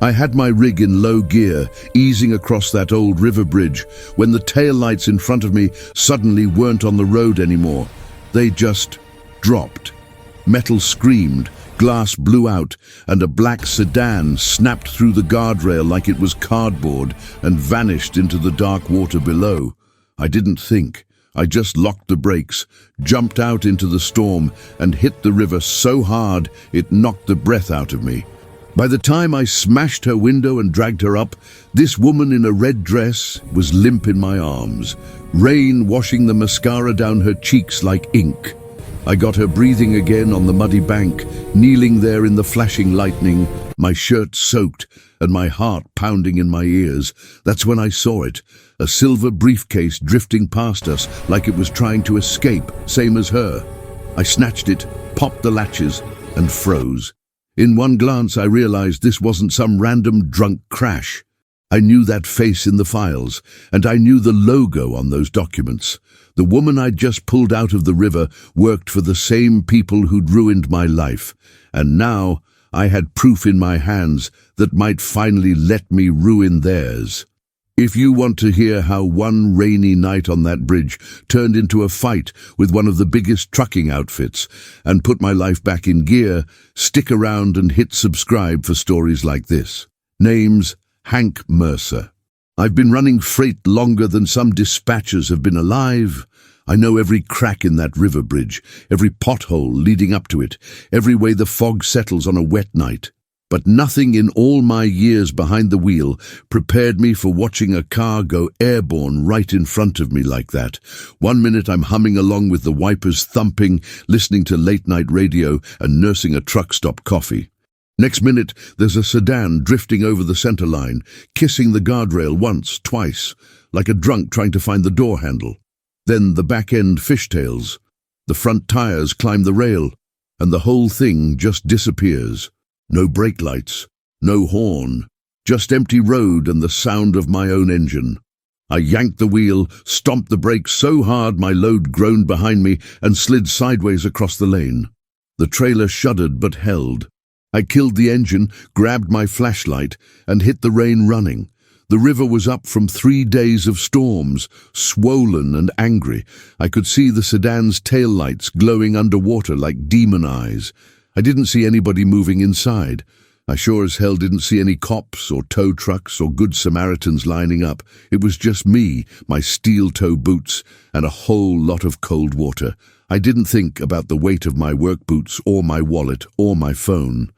I had my rig in low gear, easing across that old river bridge, when the taillights in front of me suddenly weren't on the road anymore. They just dropped. Metal screamed, glass blew out, and a black sedan snapped through the guardrail like it was cardboard and vanished into the dark water below. I didn't think. I just locked the brakes, jumped out into the storm, and hit the river so hard it knocked the breath out of me. By the time I smashed her window and dragged her up, this woman in a red dress was limp in my arms, rain washing the mascara down her cheeks like ink. I got her breathing again on the muddy bank, kneeling there in the flashing lightning, my shirt soaked and my heart pounding in my ears. That's when I saw it, a silver briefcase drifting past us like it was trying to escape, same as her. I snatched it, popped the latches, and froze. In one glance, I realized this wasn't some random drunk crash. I knew that face in the files, and I knew the logo on those documents. The woman I'd just pulled out of the river worked for the same people who'd ruined my life, and now I had proof in my hands that might finally let me ruin theirs. If you want to hear how one rainy night on that bridge turned into a fight with one of the biggest trucking outfits and put my life back in gear, stick around and hit subscribe for stories like this. Names: Hank Mercer. I've been running freight longer than some dispatchers have been alive. I know every crack in that river bridge, every pothole leading up to it, every way the fog settles on a wet night. But nothing in all my years behind the wheel prepared me for watching a car go airborne right in front of me like that. 1 minute I'm humming along with the wipers thumping, listening to late-night radio and nursing a truck stop coffee. Next minute, there's a sedan drifting over the center line, kissing the guardrail once, twice, like a drunk trying to find the door handle. Then the back end fishtails. The front tires climb the rail, and the whole thing just disappears. No brake lights, no horn, just empty road and the sound of my own engine. I yanked the wheel, stomped the brakes so hard my load groaned behind me and slid sideways across the lane. The trailer shuddered but held. I killed the engine, grabbed my flashlight, and hit the rain running. The river was up from 3 days of storms, swollen and angry. I could see the sedan's taillights glowing underwater like demon eyes. I didn't see anybody moving inside. I sure as hell didn't see any cops or tow trucks or good Samaritans lining up. It was just me, my steel-toe boots, and a whole lot of cold water. I didn't think about the weight of my work boots or my wallet or my phone.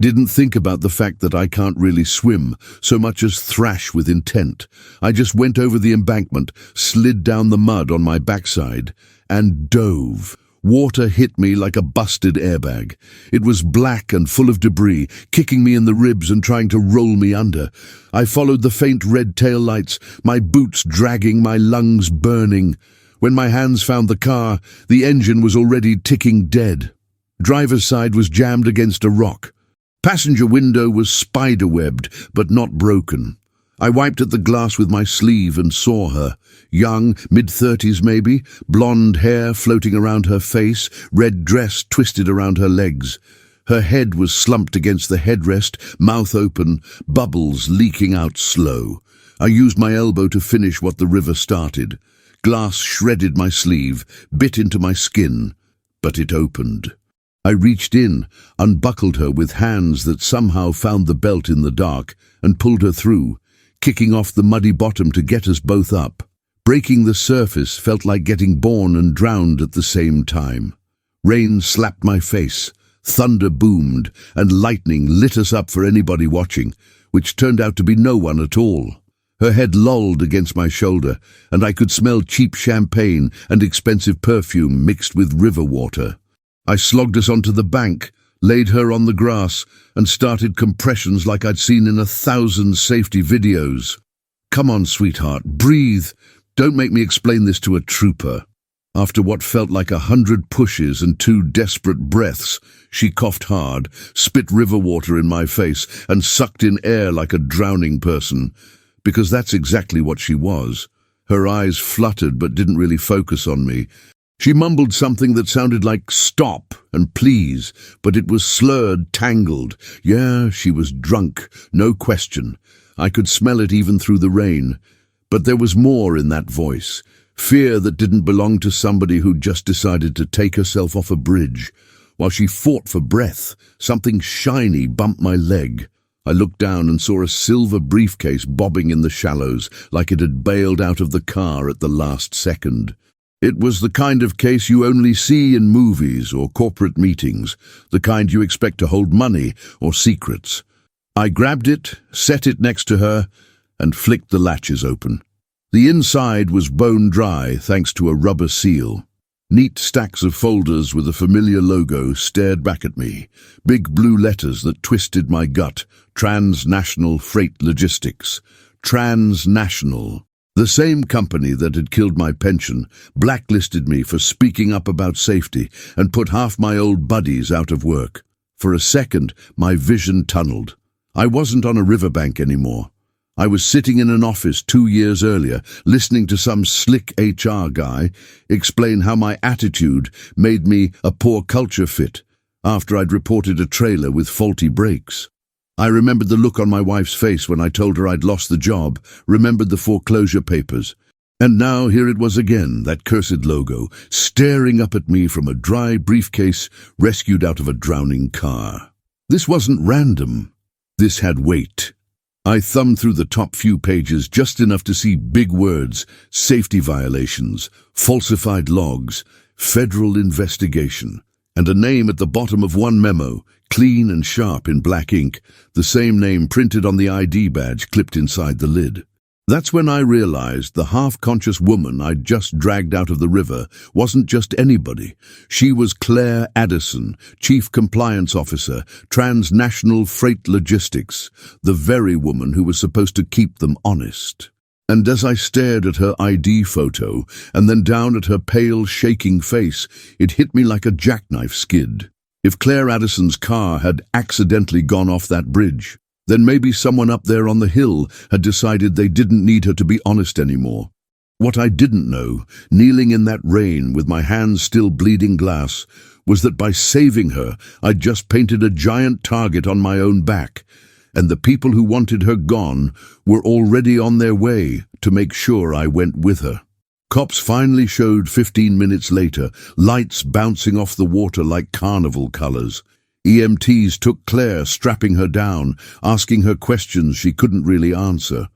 Didn't think about the fact that I can't really swim, so much as thrash with intent. I just went over the embankment, slid down the mud on my backside, and dove. Water hit me like a busted airbag. It was black and full of debris, kicking me in the ribs and trying to roll me under. I followed the faint red taillights, my boots dragging, my lungs burning. When my hands found the car, the engine was already ticking dead. Driver's side was jammed against a rock. Passenger window was spider-webbed, but not broken. I wiped at the glass with my sleeve and saw her. Young, mid-30s maybe, blonde hair floating around her face, red dress twisted around her legs. Her head was slumped against the headrest, mouth open, bubbles leaking out slow. I used my elbow to finish what the river started. Glass shredded my sleeve, bit into my skin, but it opened. I reached in, unbuckled her with hands that somehow found the belt in the dark, and pulled her through, kicking off the muddy bottom to get us both up. Breaking the surface felt like getting born and drowned at the same time. Rain slapped my face, thunder boomed, and lightning lit us up for anybody watching, which turned out to be no one at all. Her head lolled against my shoulder, and I could smell cheap champagne and expensive perfume mixed with river water. I slogged us onto the bank, laid her on the grass, and started compressions like I'd seen in 1,000 safety videos. Come on, sweetheart, breathe. Don't make me explain this to a trooper. After what felt like 100 pushes and 2 desperate breaths, she coughed hard, spit river water in my face, and sucked in air like a drowning person. Because that's exactly what she was. Her eyes fluttered but didn't really focus on me. She mumbled something that sounded like stop and please, but it was slurred, tangled. Yeah, she was drunk, no question. I could smell it even through the rain. But there was more in that voice. Fear that didn't belong to somebody who'd just decided to take herself off a bridge. While she fought for breath, something shiny bumped my leg. I looked down and saw a silver briefcase bobbing in the shallows, like it had bailed out of the car at the last second. It was the kind of case you only see in movies or corporate meetings, the kind you expect to hold money or secrets. I grabbed it, set it next to her, and flicked the latches open. The inside was bone dry thanks to a rubber seal. Neat stacks of folders with a familiar logo stared back at me, big blue letters that twisted my gut. TransNational Freight Logistics. TransNational. The same company that had killed my pension blacklisted me for speaking up about safety and put half my old buddies out of work. For a second, my vision tunneled. I wasn't on a riverbank anymore. I was sitting in an office 2 years earlier, listening to some slick HR guy explain how my attitude made me a poor culture fit after I'd reported a trailer with faulty brakes. I remembered the look on my wife's face when I told her I'd lost the job, remembered the foreclosure papers. And now here it was again, that cursed logo, staring up at me from a dry briefcase rescued out of a drowning car. This wasn't random. This had weight. I thumbed through the top few pages just enough to see big words, safety violations, falsified logs, federal investigation, and a name at the bottom of one memo, clean and sharp in black ink, the same name printed on the ID badge clipped inside the lid. That's when I realized the half-conscious woman I'd just dragged out of the river wasn't just anybody. She was Claire Addison, Chief Compliance Officer, TransNational Freight Logistics, the very woman who was supposed to keep them honest. And as I stared at her ID photo and then down at her pale, shaking face, it hit me like a jackknife skid. If Claire Addison's car had accidentally gone off that bridge, then maybe someone up there on the hill had decided they didn't need her to be honest anymore. What I didn't know, kneeling in that rain with my hands still bleeding glass, was that by saving her, I'd just painted a giant target on my own back, and the people who wanted her gone were already on their way to make sure I went with her. Cops finally showed 15 minutes later, lights bouncing off the water like carnival colors. EMTs took Claire, strapping her down, asking her questions she couldn't really answer.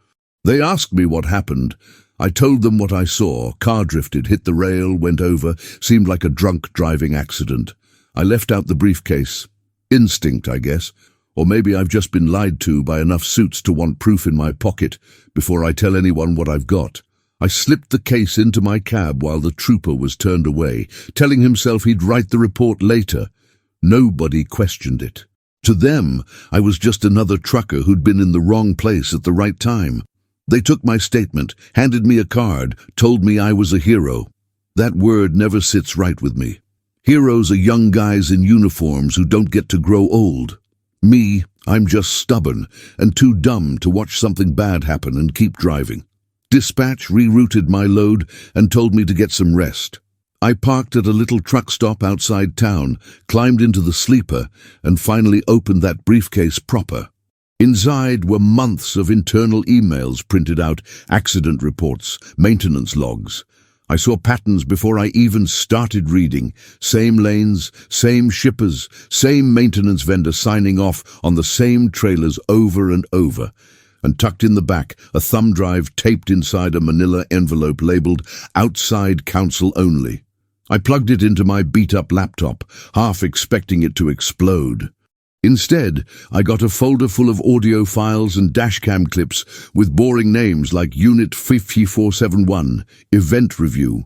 They asked me what happened. I told them what I saw. Car drifted, hit the rail, went over, seemed like a drunk driving accident. I left out the briefcase. Instinct, I guess. Or maybe I've just been lied to by enough suits to want proof in my pocket before I tell anyone what I've got. I slipped the case into my cab while the trooper was turned away, telling himself he'd write the report later. Nobody questioned it. To them, I was just another trucker who'd been in the wrong place at the right time. They took my statement, handed me a card, told me I was a hero. That word never sits right with me. Heroes are young guys in uniforms who don't get to grow old. Me, I'm just stubborn and too dumb to watch something bad happen and keep driving. Dispatch rerouted my load and told me to get some rest. I parked at a little truck stop outside town, climbed into the sleeper, and finally opened that briefcase proper. Inside were months of internal emails printed out, accident reports, maintenance logs. I saw patterns before I even started reading. Same lanes, same shippers, same maintenance vendor signing off on the same trailers over and over. And tucked in the back, a thumb drive taped inside a manila envelope labeled "Outside Counsel Only." I plugged it into my beat-up laptop, half expecting it to explode. Instead, I got a folder full of audio files and dashcam clips with boring names like Unit 5471, Event Review.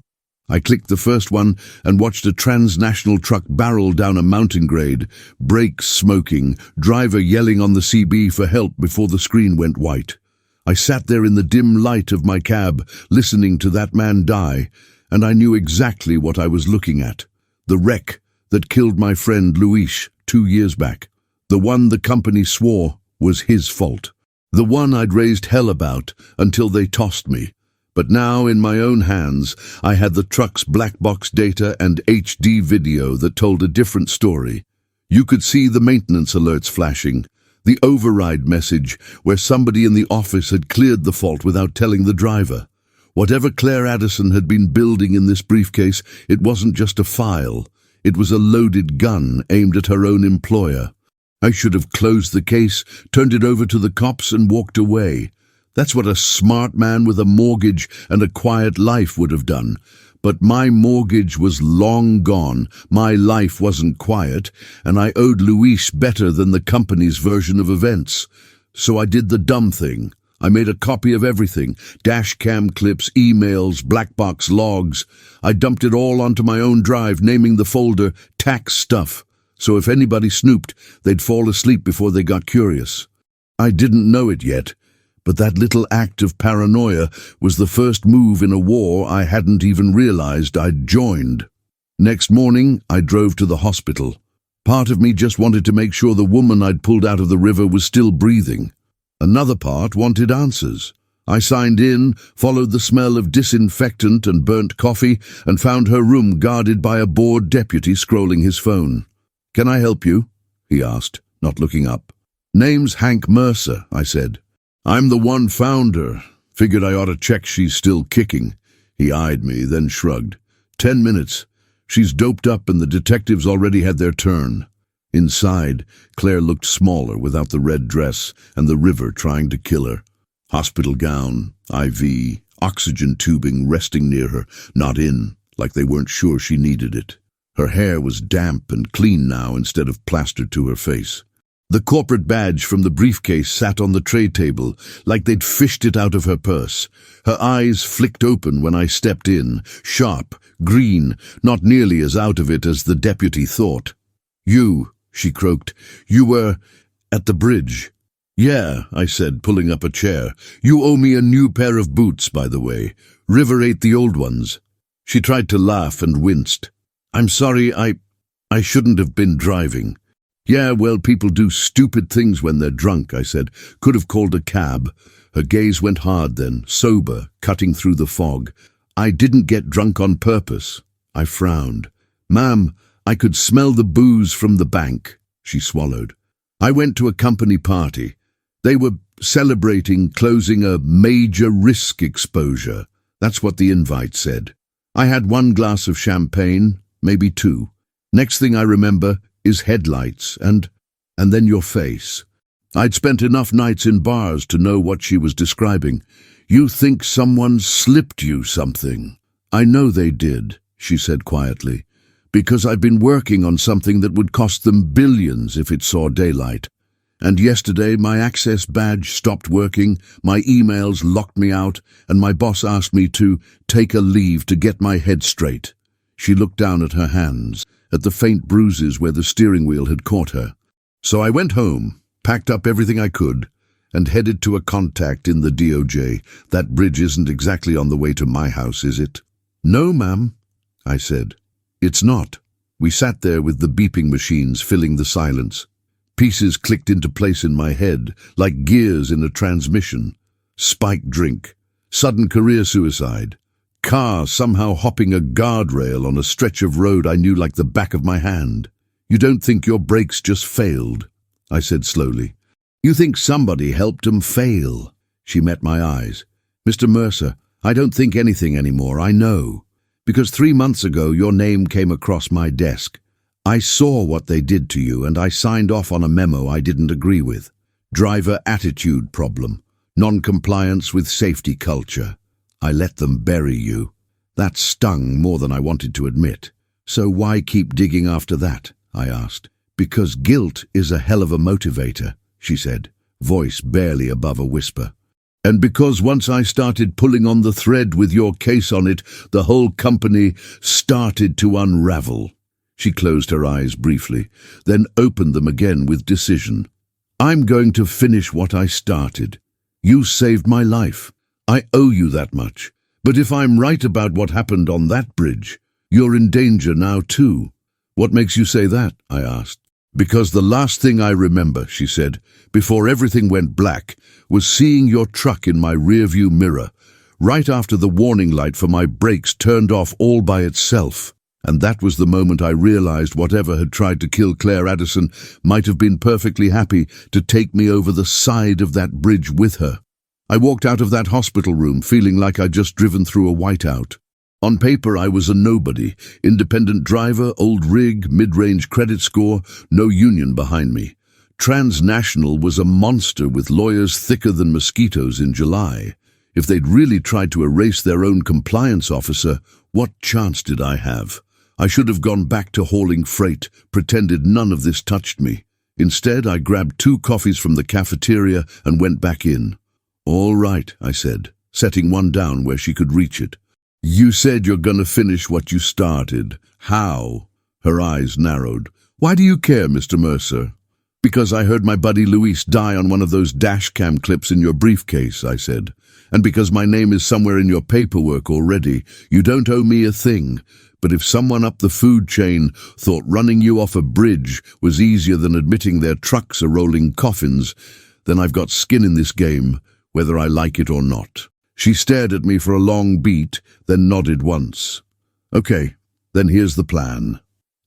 I clicked the first one and watched a transnational truck barrel down a mountain grade, brakes smoking, driver yelling on the CB for help before the screen went white. I sat there in the dim light of my cab, listening to that man die, and I knew exactly what I was looking at. The wreck that killed my friend Luis 2 years back. The one the company swore was his fault. The one I'd raised hell about until they tossed me. But now, in my own hands, I had the truck's black box data and HD video that told a different story. You could see the maintenance alerts flashing, the override message where somebody in the office had cleared the fault without telling the driver. Whatever Claire Addison had been building in this briefcase, it wasn't just a file. It was a loaded gun aimed at her own employer. I should have closed the case, turned it over to the cops, and walked away. That's what a smart man with a mortgage and a quiet life would have done. But my mortgage was long gone, my life wasn't quiet, and I owed Luis better than the company's version of events. So I did the dumb thing. I made a copy of everything, dash cam clips, emails, black box logs. I dumped it all onto my own drive, naming the folder Tax Stuff. So if anybody snooped, they'd fall asleep before they got curious. I didn't know it yet, but that little act of paranoia was the first move in a war I hadn't even realized I'd joined. Next morning, I drove to the hospital. Part of me just wanted to make sure the woman I'd pulled out of the river was still breathing. Another part wanted answers. I signed in, followed the smell of disinfectant and burnt coffee, and found her room guarded by a bored deputy scrolling his phone. "Can I help you?" he asked, not looking up. "Name's Hank Mercer," I said. "I'm the one found her. Figured I ought to check she's still kicking." He eyed me, then shrugged. 10 minutes. She's doped up and the detectives already had their turn." Inside, Claire looked smaller without the red dress and the river trying to kill her. Hospital gown, IV, oxygen tubing resting near her, not in, like they weren't sure she needed it. Her hair was damp and clean now instead of plastered to her face. The corporate badge from the briefcase sat on the tray table, like they'd fished it out of her purse. Her eyes flicked open when I stepped in, sharp, green, not nearly as out of it as the deputy thought. "You," she croaked, "you were at the bridge." "Yeah," I said, pulling up a chair. "You owe me a new pair of boots, by the way. River ate the old ones." She tried to laugh and winced. "I'm sorry, I shouldn't have been driving." "Yeah, well, people do stupid things when they're drunk," I said. "Could have called a cab." Her gaze went hard then, sober, cutting through the fog. "I didn't get drunk on purpose." I frowned. "Ma'am, I could smell the booze from the bank." She swallowed. "I went to a company party. They were celebrating closing a major risk exposure. That's what the invite said. I had 1 glass of champagne, maybe 2. Next thing I remember is headlights and then your face. I'd spent enough nights in bars to know what she was describing. You think someone slipped you something?" "I know they did," she said quietly, "because I've been working on something that would cost them billions if it saw daylight. And yesterday my access badge stopped working, my emails locked me out, and my boss asked me to take a leave to get my head straight." She looked down at her hands, at the faint bruises where the steering wheel had caught her. "So I went home, packed up everything I could, and headed to a contact in the DOJ. That bridge isn't exactly on the way to my house, is it?" "No, ma'am," I said. "It's not." We sat there with the beeping machines filling the silence. Pieces clicked into place in my head, like gears in a transmission. Spiked drink, sudden career suicide, car somehow hopping a guardrail on a stretch of road I knew like the back of my hand. "You don't think your brakes just failed?" I said slowly. "You think somebody helped 'em fail?" She met my eyes. "Mr. Mercer, I don't think anything anymore, I know. Because 3 months ago your name came across my desk. I saw what they did to you and I signed off on a memo I didn't agree with. Driver attitude problem, non-compliance with safety culture. I let them bury you. That stung more than I wanted to admit. So why keep digging after that?" I asked. "Because guilt is a hell of a motivator," she said, voice barely above a whisper. "And because once I started pulling on the thread with your case on it, the whole company started to unravel." She closed her eyes briefly, then opened them again with decision. "I'm going to finish what I started. You saved my life. I owe you that much. But if I'm right about what happened on that bridge, you're in danger now too." "What makes you say that?" I asked. "Because the last thing I remember," she said, "before everything went black, was seeing your truck in my rearview mirror, right after the warning light for my brakes turned off all by itself. And that was the moment I realized whatever had tried to kill Claire Addison might have been perfectly happy to take me over the side of that bridge with her. I walked out of that hospital room feeling like I'd just driven through a whiteout. On paper, I was a nobody, independent driver, old rig, mid-range credit score, no union behind me. TransNational was a monster with lawyers thicker than mosquitoes in July. If they'd really tried to erase their own compliance officer, what chance did I have? I should have gone back to hauling freight, pretended none of this touched me. Instead, I grabbed 2 coffees from the cafeteria and went back in. "All right," I said, setting one down where she could reach it. "You said you're gonna finish what you started. How?" Her eyes narrowed. "Why do you care, Mr. Mercer?" "Because I heard my buddy Luis die on one of those dash cam clips in your briefcase," I said. "And because my name is somewhere in your paperwork already. You don't owe me a thing. But if someone up the food chain thought running you off a bridge was easier than admitting their trucks are rolling coffins, then I've got skin in this game, whether I like it or not." She stared at me for a long beat, then nodded once. "Okay, then here's the plan."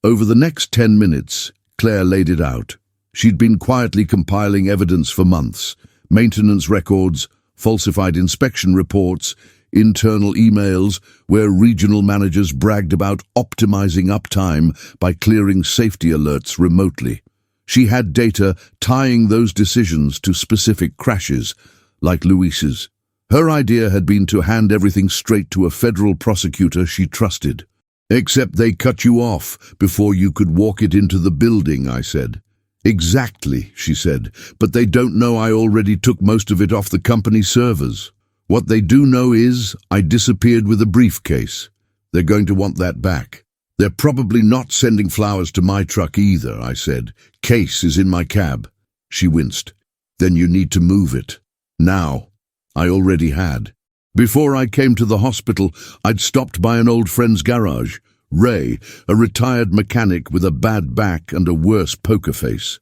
Over the next 10 minutes, Claire laid it out. She'd been quietly compiling evidence for months. Maintenance records, falsified inspection reports, internal emails where regional managers bragged about optimizing uptime by clearing safety alerts remotely. She had data tying those decisions to specific crashes, like Luis's. Her idea had been to hand everything straight to a federal prosecutor she trusted. "Except they cut you off before you could walk it into the building," I said. "Exactly," she said, "but they don't know I already took most of it off the company servers. What they do know is I disappeared with a briefcase. They're going to want that back. They're probably not sending flowers to my truck either," I said. "Case is in my cab." She winced. "Then you need to move it. Now." I already had. Before I came to the hospital, I'd stopped by an old friend's garage. Ray, a retired mechanic with a bad back and a worse poker face.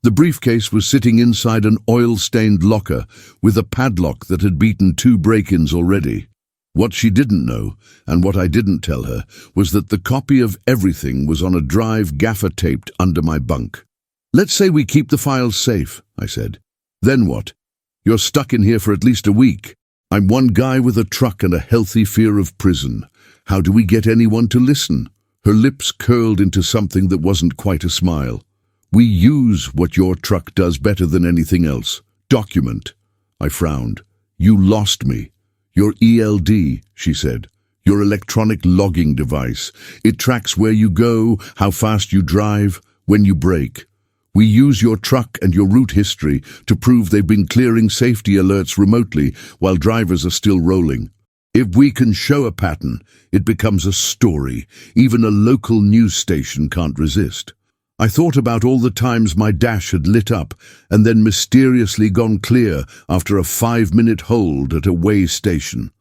The briefcase was sitting inside an oil-stained locker with a padlock that had beaten 2 break-ins already. What she didn't know, and what I didn't tell her, was that the copy of everything was on a drive gaffer-taped under my bunk. "Let's say we keep the files safe," I said. "Then what? You're stuck in here for at least a week. I'm one guy with a truck and a healthy fear of prison. How do we get anyone to listen?" Her lips curled into something that wasn't quite a smile. "We use what your truck does better than anything else. Document." I frowned. "You lost me." "Your ELD," she said. "Your electronic logging device. It tracks where you go, how fast you drive, when you brake. We use your truck and your route history to prove they've been clearing safety alerts remotely while drivers are still rolling. If we can show a pattern, it becomes a story. Even a local news station can't resist." I thought about all the times my dash had lit up and then mysteriously gone clear after a 5-minute hold at a way station.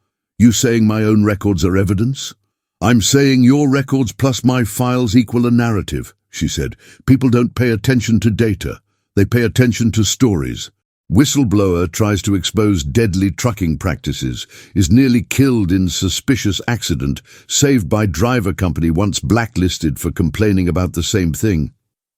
"You saying my own records are evidence?" "I'm saying your records plus my files equal a narrative," she said. "People don't pay attention to data. They pay attention to stories. Whistleblower tries to expose deadly trucking practices, is nearly killed in suspicious accident, saved by driver company once blacklisted for complaining about the same thing.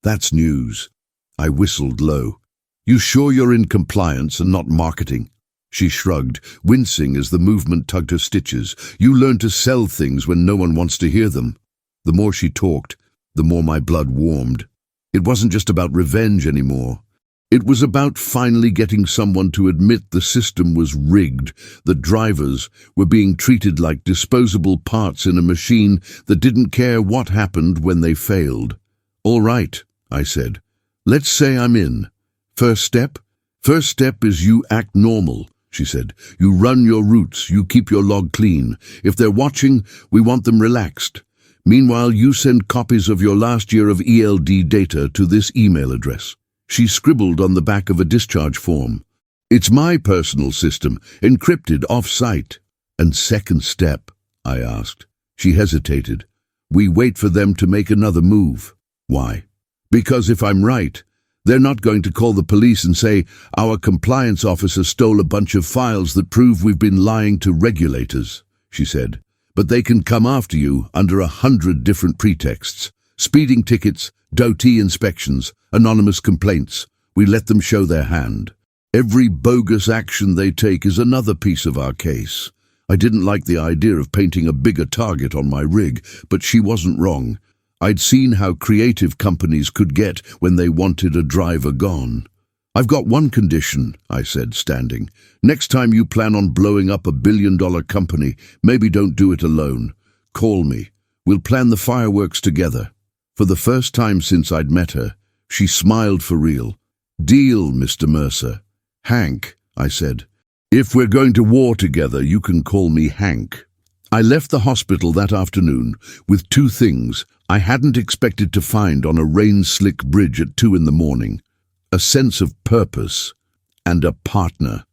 That's news." I whistled low. "You sure you're in compliance and not marketing?" She shrugged, wincing as the movement tugged her stitches. "You learn to sell things when no one wants to hear them." The more she talked, the more my blood warmed. It wasn't just about revenge anymore. It was about finally getting someone to admit the system was rigged, that drivers were being treated like disposable parts in a machine that didn't care what happened when they failed. "All right," I said. "Let's say I'm in. First step? First step is you act normal," she said. "You run your routes, you keep your log clean. If they're watching, we want them relaxed. Meanwhile, you send copies of your last year of ELD data to this email address." She scribbled on the back of a discharge form. "It's my personal system, encrypted off-site." "And second step?" I asked. She hesitated. "We wait for them to make another move." "Why?" "Because if I'm right, They're not going to call the police and say our compliance officer stole a bunch of files that prove we've been lying to regulators, she said. But they can come after you under 100 different pretexts. Speeding tickets, DOT inspections, anonymous complaints. We let them show their hand. Every bogus action they take is another piece of our case. I didn't like the idea of painting a bigger target on my rig, but she wasn't wrong. I'd seen how creative companies could get when they wanted a driver gone. I've got one condition, I said, standing. Next time you plan on blowing up a billion-dollar company, maybe don't do it alone. Call me. We'll plan the fireworks together. For the first time since I'd met her, she smiled for real. Deal, Mr. Mercer. Hank, I said. If we're going to war together, you can call me Hank. I left the hospital that afternoon with two things I hadn't expected to find on a rain-slick bridge at 2 in the morning. A sense of purpose and a partner.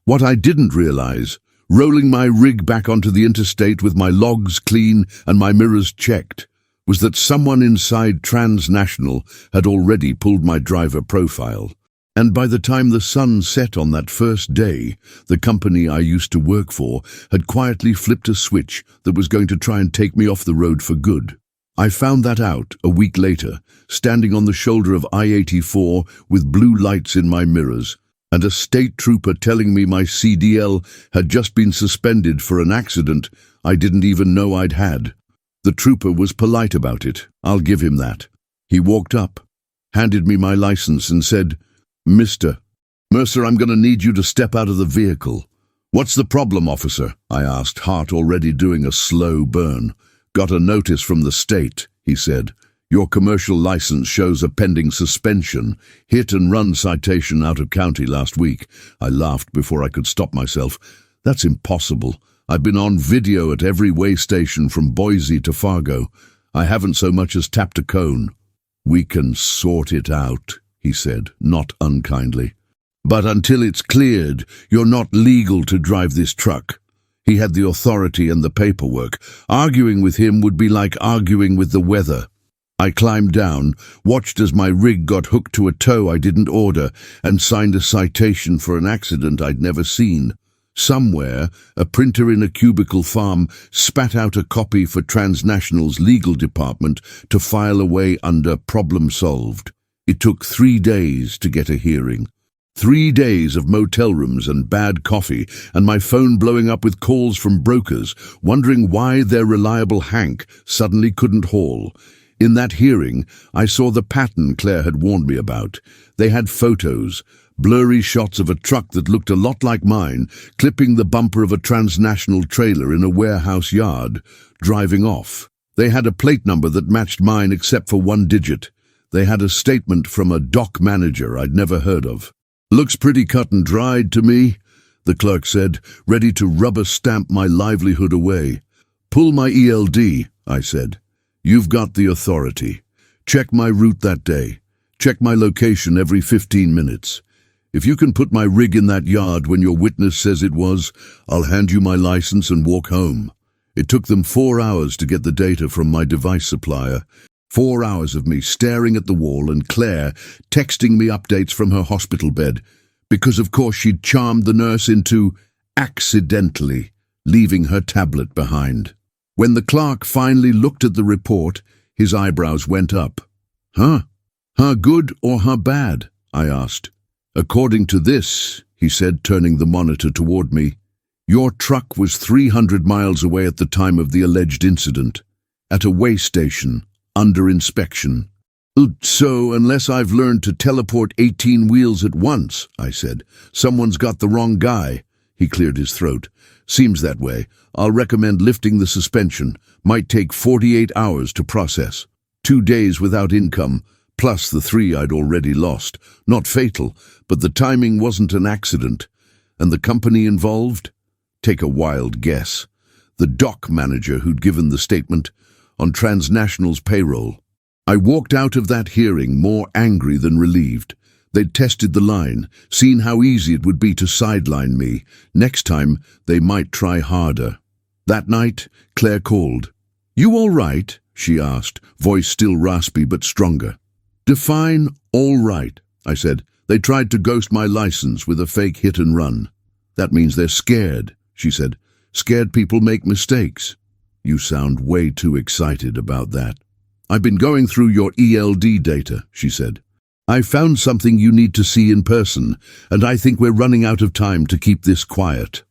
What I didn't realize, rolling my rig back onto the interstate with my logs clean and my mirrors checked, was that someone inside TransNational had already pulled my driver profile. And by the time the sun set on that first day, the company I used to work for had quietly flipped a switch that was going to try and take me off the road for good. I found that out a week later, standing on the shoulder of I-84 with blue lights in my mirrors, and a state trooper telling me my CDL had just been suspended for an accident I didn't even know I'd had. The trooper was polite about it, I'll give him that. He walked up, handed me my license and said, Mr. Mercer, I'm going to need you to step out of the vehicle. What's the problem, officer? I asked, heart already doing a slow burn. Got a notice from the state, he said. Your commercial license shows a pending suspension, hit and run citation out of county last week. I laughed before I could stop myself. That's impossible. I've been on video at every way station from Boise to Fargo. I haven't so much as tapped a cone. We can sort it out, he said, not unkindly. But until it's cleared, you're not legal to drive this truck. He had the authority and the paperwork. Arguing with him would be like arguing with the weather. I climbed down, watched as my rig got hooked to a tow I didn't order, and signed a citation for an accident I'd never seen. Somewhere, a printer in a cubicle farm spat out a copy for TransNational's legal department to file away under problem solved. It took 3 days to get a hearing. 3 days of motel rooms and bad coffee, and my phone blowing up with calls from brokers, wondering why their reliable Hank suddenly couldn't haul. In that hearing, I saw the pattern Claire had warned me about. They had photos, blurry shots of a truck that looked a lot like mine, clipping the bumper of a TransNational trailer in a warehouse yard, driving off. They had a plate number that matched mine except for 1 digit. They had a statement from a dock manager I'd never heard of. Looks pretty cut and dried to me, the clerk said, ready to rubber stamp my livelihood away. Pull my ELD, I said. You've got the authority. Check my route that day. Check my location every 15 minutes. If you can put my rig in that yard when your witness says it was, I'll hand you my license and walk home. It took them 4 hours to get the data from my device supplier. 4 hours of me staring at the wall and Claire texting me updates from her hospital bed, because of course she'd charmed the nurse into accidentally leaving her tablet behind. When the clerk finally looked at the report, his eyebrows went up. Huh? Her good or her bad? I asked. According to this, he said, turning the monitor toward me, your truck was 300 miles away at the time of the alleged incident, at a way station, under inspection. So, unless I've learned to teleport 18 wheels at once, I said, someone's got the wrong guy. He cleared his throat. Seems that way. I'll recommend lifting the suspension. Might take 48 hours to process. 2 days without income, plus the 3 I'd already lost. Not fatal, but the timing wasn't an accident. And the company involved? Take a wild guess. The dock manager who'd given the statement, on TransNational's payroll. I walked out of that hearing more angry than relieved. They'd tested the line, seen how easy it would be to sideline me. Next time, they might try harder. That night, Claire called. You all right? She asked, voice still raspy but stronger. Define all right, I said. They tried to ghost my license with a fake hit and run. That means they're scared, she said. Scared people make mistakes. You sound way too excited about that. I've been going through your ELD data, she said. I found something you need to see in person, and I think we're running out of time to keep this quiet.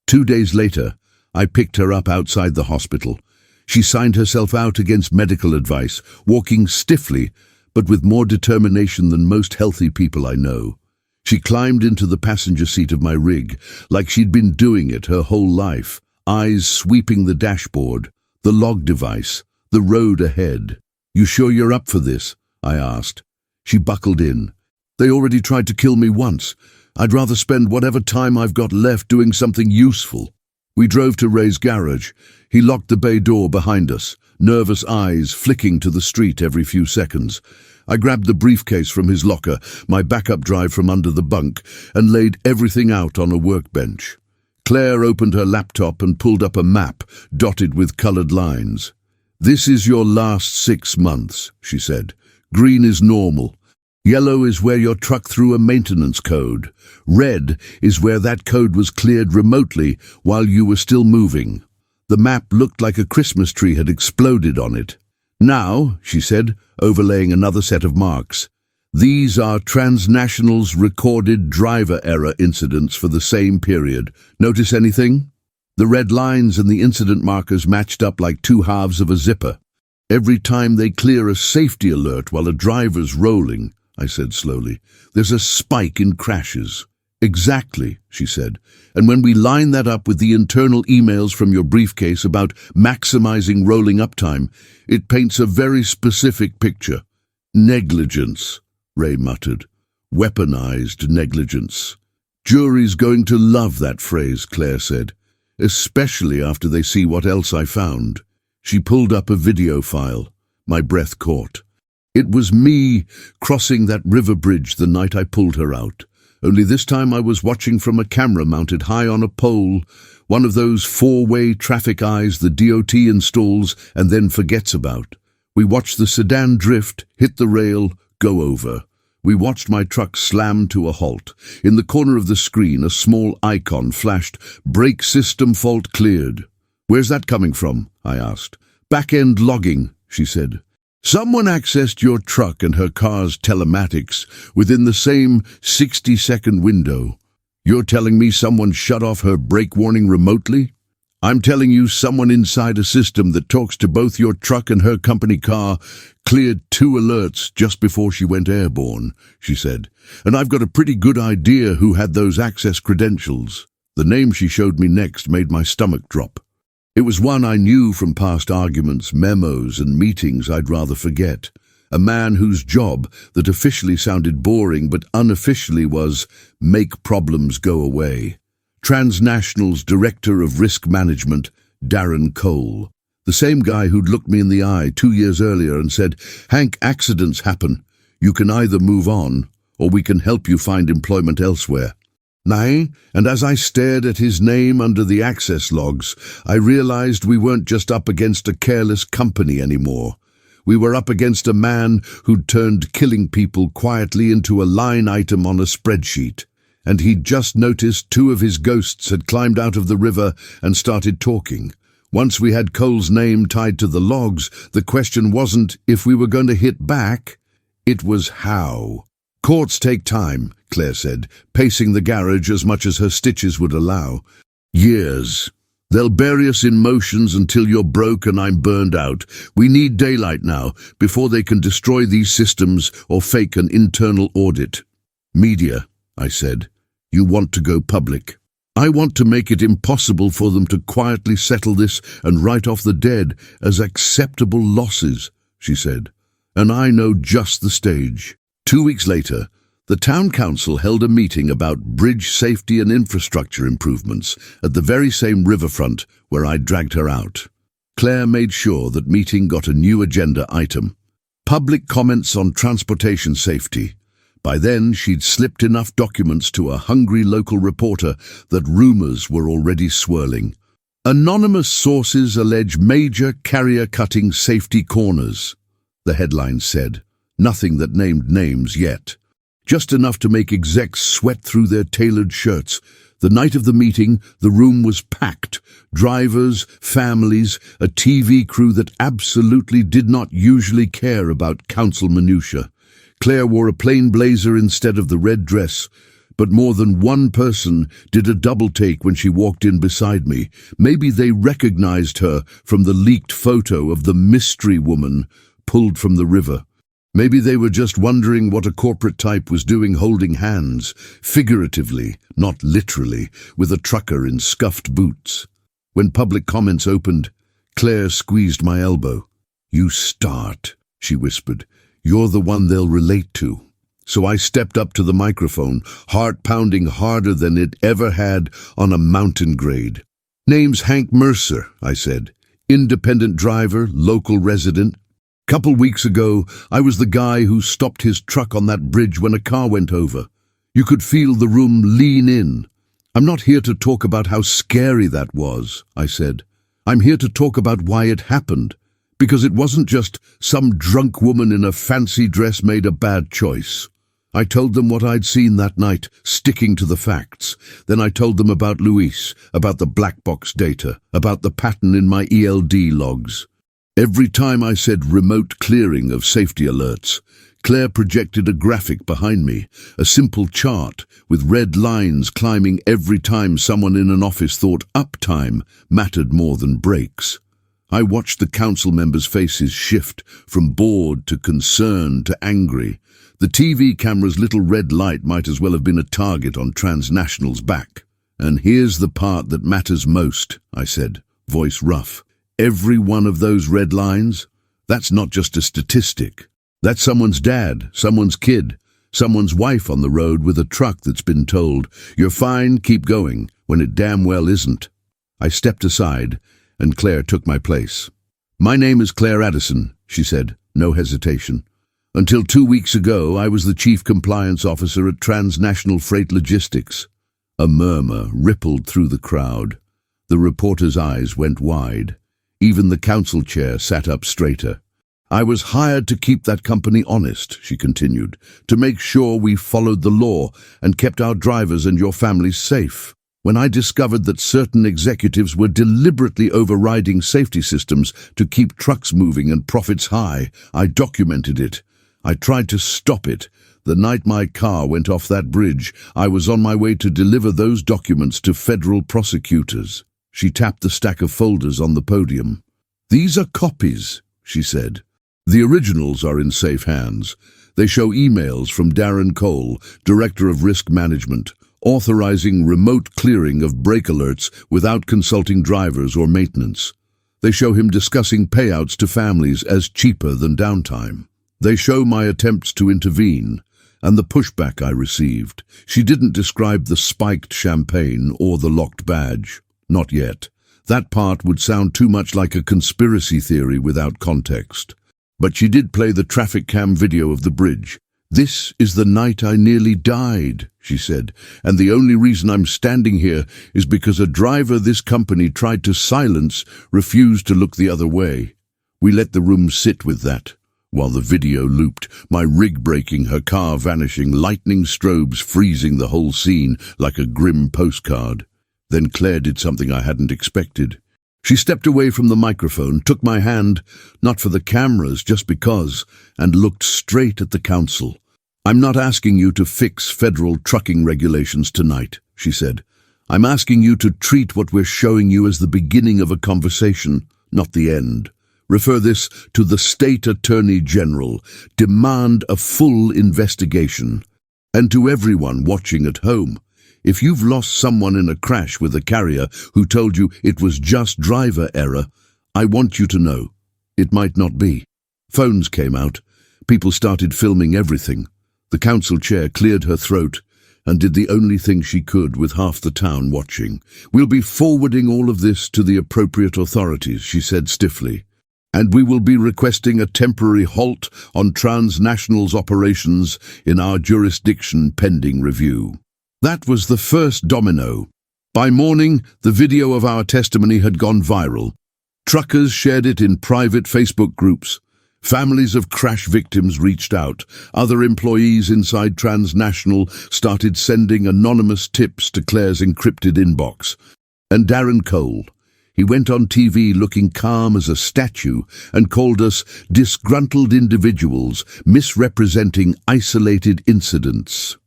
2 days later, I picked her up outside the hospital. She signed herself out against medical advice, walking stiffly, but with more determination than most healthy people I know. She climbed into the passenger seat of my rig, like she'd been doing it her whole life, eyes sweeping the dashboard, the log device, the road ahead. You sure you're up for this? I asked. She buckled in. They already tried to kill me once. I'd rather spend whatever time I've got left doing something useful. We drove to Ray's garage. He locked the bay door behind us, nervous eyes flicking to the street every few seconds. I grabbed the briefcase from his locker, my backup drive from under the bunk, and laid everything out on a workbench. Claire opened her laptop and pulled up a map dotted with colored lines. This is your last 6 months, she said. Green is normal. Yellow is where your truck threw a maintenance code. Red is where that code was cleared remotely while you were still moving. The map looked like a Christmas tree had exploded on it. Now, she said, overlaying another set of marks, these are TransNational's recorded driver error incidents for the same period. Notice anything? The red lines and the incident markers matched up like two halves of a zipper. Every time they clear a safety alert while a driver's rolling, I said slowly, there's a spike in crashes. Exactly, she said. And when we line that up with the internal emails from your briefcase about maximizing rolling uptime, it paints a very specific picture. Negligence, Ray muttered. Weaponized negligence. Jury's going to love that phrase, Claire said, especially after they see what else I found. She pulled up a video file. My breath caught. It was me crossing that river bridge the night I pulled her out. Only this time I was watching from a camera mounted high on a pole, one of those 4-way traffic eyes the DOT installs and then forgets about. We watched the sedan drift, hit the rail, go over. We watched my truck slam to a halt. In the corner of the screen, a small icon flashed, "Brake system fault cleared." "Where's that coming from?" I asked. "Back-end logging," she said. "Someone accessed your truck and her car's telematics within the same 60-second window. You're telling me someone shut off her brake warning remotely? I'm telling you someone inside a system that talks to both your truck and her company car cleared 2 alerts just before she went airborne," she said. "And I've got a pretty good idea who had those access credentials." The name she showed me next made my stomach drop. It was one I knew from past arguments, memos, and meetings I'd rather forget. A man whose job, that officially sounded boring but unofficially was, make problems go away. TransNational's Director of Risk Management, Darren Cole. The same guy who'd looked me in the eye 2 years earlier and said, "Hank, accidents happen. You can either move on, or we can help you find employment elsewhere." Nay, and as I stared at his name under the access logs, I realized we weren't just up against a careless company anymore. We were up against a man who'd turned killing people quietly into a line item on a spreadsheet. And he'd just noticed 2 of his ghosts had climbed out of the river and started talking. Once we had Cole's name tied to the logs, the question wasn't if we were going to hit back, it was how. "Courts take time," Claire said, pacing the garage as much as her stitches would allow. "Years. They'll bury us in motions until you're broke and I'm burned out. We need daylight now, before they can destroy these systems or fake an internal audit." "Media," I said. "You want to go public. I want to make it impossible for them to quietly settle this and write off the dead as acceptable losses," she said. "And I know just the stage." 2 weeks later, the town council held a meeting about bridge safety and infrastructure improvements at the very same riverfront where I'd dragged her out. Claire made sure that meeting got a new agenda item: public comments on transportation safety. By then, she'd slipped enough documents to a hungry local reporter that rumors were already swirling. "Anonymous sources allege major carrier-cutting safety corners," the headline said. Nothing that named names yet. just enough to make execs sweat through their tailored shirts. The night of the meeting, the room was packed. Drivers, families, a TV crew that absolutely did not usually care about council minutiae. Claire wore a plain blazer instead of the red dress, but more than one person did a double take when she walked in beside me. Maybe they recognized her from the leaked photo of the mystery woman pulled from the river. Maybe they were just wondering what a corporate type was doing holding hands, figuratively, not literally, with a trucker in scuffed boots. When public comments opened, Claire squeezed my elbow. "You start," she whispered. "You're the one they'll relate to." So I stepped up to the microphone, heart pounding harder than it ever had on a mountain grade. "Name's Hank Mercer," I said. "Independent driver, local resident. Couple weeks ago, I was the guy who stopped his truck on that bridge when a car went over. You could feel the room lean in. I'm not here to talk about how scary that was," I said. "I'm here to talk about why it happened. Because it wasn't just some drunk woman in a fancy dress made a bad choice." I told them what I'd seen that night, sticking to the facts. Then I told them about Luis, about the black box data, about the pattern in my ELD logs. Every time I said remote clearing of safety alerts, Claire projected a graphic behind me, a simple chart with red lines climbing every time someone in an office thought uptime mattered more than breaks. I watched the council members' faces shift from bored to concerned to angry. The TV camera's little red light might as well have been a target on TransNational's back. "And here's the part that matters most," I said, voice rough. "Every one of those red lines, that's not just a statistic. That's someone's dad, someone's kid, someone's wife on the road with a truck that's been told, 'You're fine, keep going,' when it damn well isn't." I stepped aside, and Claire took my place. "My name is Claire Addison," she said, no hesitation. "Until 2 weeks ago, I was the Chief Compliance Officer at TransNational Freight Logistics." A murmur rippled through the crowd. The reporter's eyes went wide. Even the council chair sat up straighter. "I was hired to keep that company honest," she continued, "to make sure we followed the law and kept our drivers and your families safe. When I discovered that certain executives were deliberately overriding safety systems to keep trucks moving and profits high, I documented it. I tried to stop it. The night my car went off that bridge, I was on my way to deliver those documents to federal prosecutors." She tapped the stack of folders on the podium. "These are copies," she said. "The originals are in safe hands. They show emails from Darren Cole, Director of Risk Management, authorizing remote clearing of brake alerts without consulting drivers or maintenance. They show him discussing payouts to families as cheaper than downtime. They show my attempts to intervene, and the pushback I received. She didn't describe the spiked champagne or the locked badge. Not yet. That part would sound too much like a conspiracy theory without context. But she did play the traffic cam video of the bridge. "This is the night I nearly died," she said, "and the only reason I'm standing here is because a driver this company tried to silence refused to look the other way." We let the room sit with that. While the video looped, my rig breaking, her car vanishing, lightning strobes freezing the whole scene like a grim postcard. Then Claire did something I hadn't expected. She stepped away from the microphone, took my hand, not for the cameras, just because, and looked straight at the council. "I'm not asking you to fix federal trucking regulations tonight," she said. "I'm asking you to treat what we're showing you as the beginning of a conversation, not the end. Refer this to the State Attorney General. Demand a full investigation. And to everyone watching at home, if you've lost someone in a crash with a carrier who told you it was just driver error, I want you to know, it might not be." Phones came out. People started filming everything. The council chair cleared her throat and did the only thing she could with half the town watching. "We'll be forwarding all of this to the appropriate authorities," she said stiffly. "And we will be requesting a temporary halt on TransNational's operations in our jurisdiction pending review." That was the first domino. By morning, the video of our testimony had gone viral. Truckers shared it in private Facebook groups. Families of crash victims reached out. Other employees inside TransNational started sending anonymous tips to Claire's encrypted inbox. And Darren Cole, he went on TV looking calm as a statue and called us disgruntled individuals misrepresenting isolated incidents.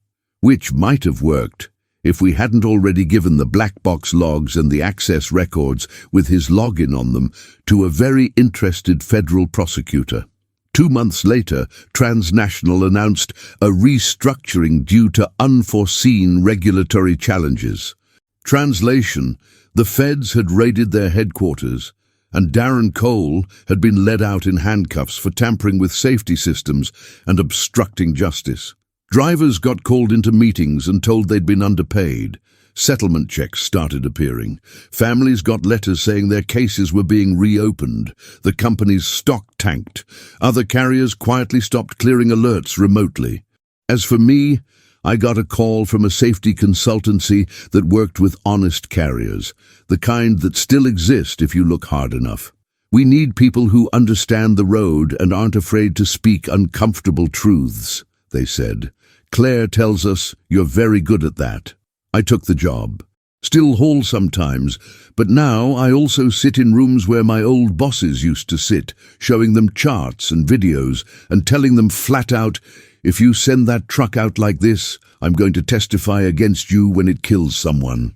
Which might have worked if we hadn't already given the black box logs and the access records with his login on them to a very interested federal prosecutor. 2 months later, TransNational announced a restructuring due to unforeseen regulatory challenges. Translation: the feds had raided their headquarters, and Darren Cole had been led out in handcuffs for tampering with safety systems and obstructing justice. Drivers got called into meetings and told they'd been underpaid. Settlement checks started appearing. Families got letters saying their cases were being reopened. The company's stock tanked. Other carriers quietly stopped clearing alerts remotely. As for me, I got a call from a safety consultancy that worked with honest carriers, the kind that still exist if you look hard enough. We need people who understand the road and aren't afraid to speak uncomfortable truths, they said. Claire tells us you're very good at that. I took the job. Still haul sometimes, but now I also sit in rooms where my old bosses used to sit, showing them charts and videos and telling them flat out, if you send that truck out like this, I'm going to testify against you when it kills someone.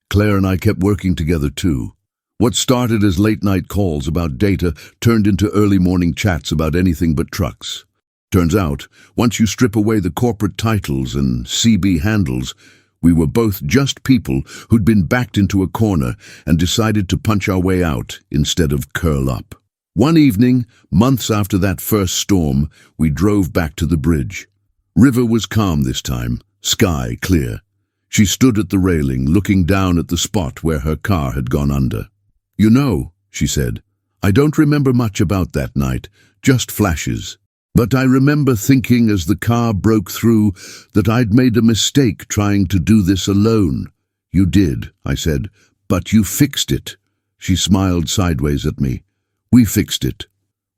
Claire and I kept working together too. What started as late-night calls about data turned into early morning chats about anything but trucks. Turns out, once you strip away the corporate titles and CB handles, we were both just people who'd been backed into a corner and decided to punch our way out instead of curl up. One evening, months after that first storm, we drove back to the bridge. River was calm this time, sky clear. She stood at the railing, looking down at the spot where her car had gone under. "You know," she said, "I don't remember much about that night, just flashes. But I remember thinking as the car broke through that I'd made a mistake trying to do this alone." "You did," I said, "but you fixed it." She smiled sideways at me. "We fixed it."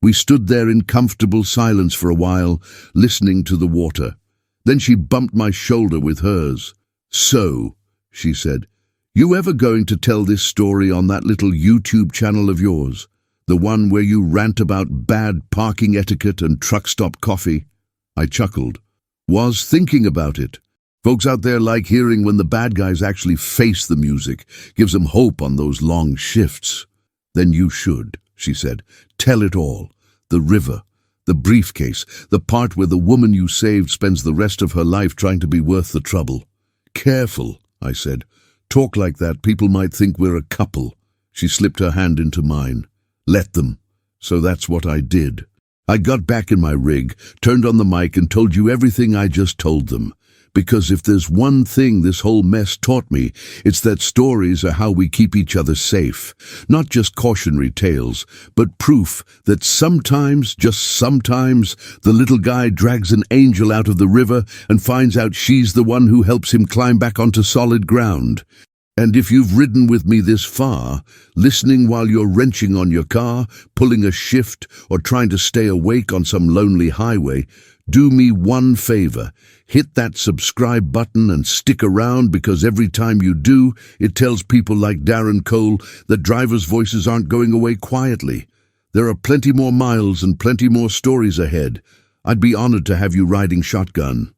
We stood there in comfortable silence for a while, listening to the water. Then she bumped my shoulder with hers. "So," she said, "you ever going to tell this story on that little YouTube channel of yours? The one where you rant about bad parking etiquette and truck stop coffee?" I chuckled. "Was thinking about it. Folks out there like hearing when the bad guys actually face the music. Gives them hope on those long shifts." "Then you should," she said. "Tell it all. The river, the briefcase, the part where the woman you saved spends the rest of her life trying to be worth the trouble." "Careful," I said. "Talk like that, people might think we're a couple." She slipped her hand into mine. "Let them." So that's what I did. I got back in my rig, turned on the mic and told you everything I just told them. Because if there's one thing this whole mess taught me, it's that stories are how we keep each other safe. Not just cautionary tales, but proof that sometimes, just sometimes, the little guy drags an angel out of the river and finds out she's the one who helps him climb back onto solid ground. And if you've ridden with me this far, listening while you're wrenching on your car, pulling a shift, or trying to stay awake on some lonely highway, do me one favor. Hit that subscribe button and stick around, because every time you do, it tells people like Darren Cole that drivers' voices aren't going away quietly. There are plenty more miles and plenty more stories ahead. I'd be honored to have you riding shotgun.